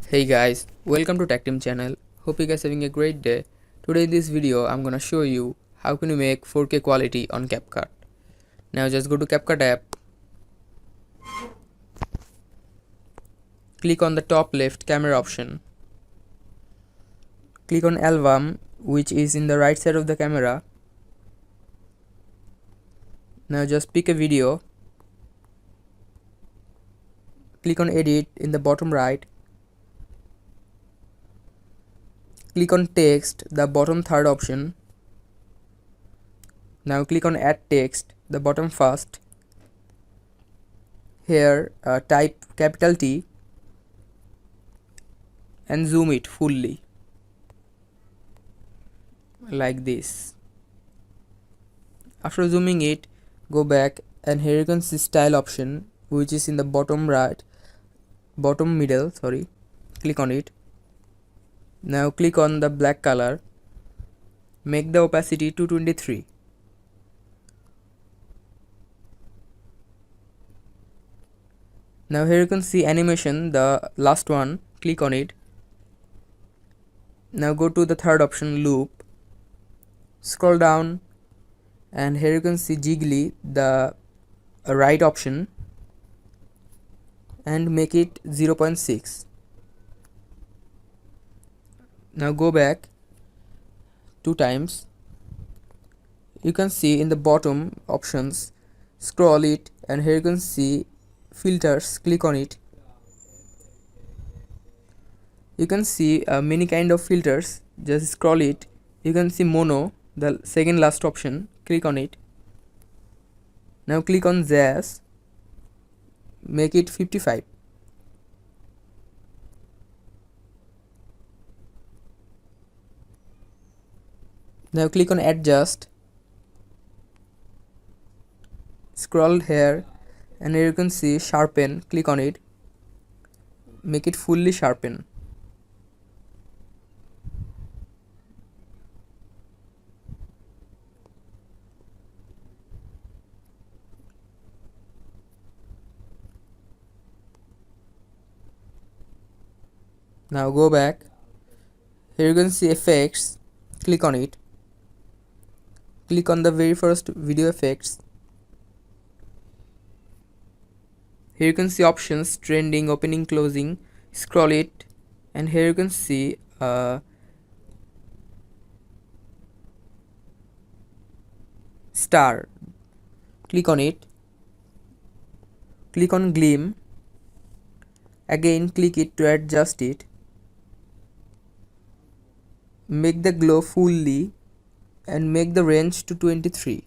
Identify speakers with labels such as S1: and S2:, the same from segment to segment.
S1: Hey guys, welcome to Tech Team channel. Hope you guys having a great day. Today in this video I'm gonna show you how can you make 4K quality on CapCut. Now just go to CapCut app, click on the top left camera option, click on album which is in the right side of the camera. Now just pick a video, click on edit in the bottom right, click on text, the bottom third option. Now click on add text, the bottom first. Here type capital T and zoom it fully like this. After zooming it, go back and here you can see style option which is in the bottom middle, click on it. Now click on the black color, make the opacity 223. Now here you can see animation, the last one, click on it. Now go to the third option, loop, scroll down and here you can see jiggly, the right option, and make it 0.6. Now go back 2 times. You can see in the bottom options, scroll it and here you can see filters, click on it. You can see many kind of filters, just scroll it. You can see mono, the second last option, click on it. Now click on jazz, make it 55. Now click on adjust, scroll here and here you can see sharpen, click on it, make it fully sharpen. Now go back, here you can see effects, click on it, click on the very first video effects. Here you can see options, trending, opening, closing, scroll it and here you can see star, click on it, click on gleam, again click it to adjust it, make the glow fully and make the range to 23.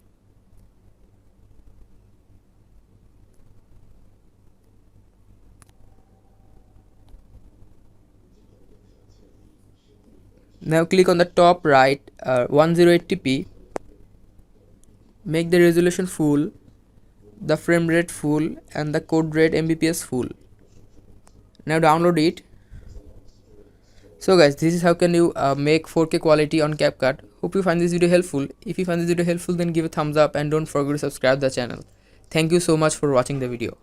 S1: Now click on the top right 1080p, make the resolution full, the frame rate full and the code rate mbps full. Now download it. So guys, this is how can you make 4K quality on CapCut. Hope you find this video helpful. If you find this video helpful, then give a thumbs up and don't forget to subscribe the channel. Thank you so much for watching the video.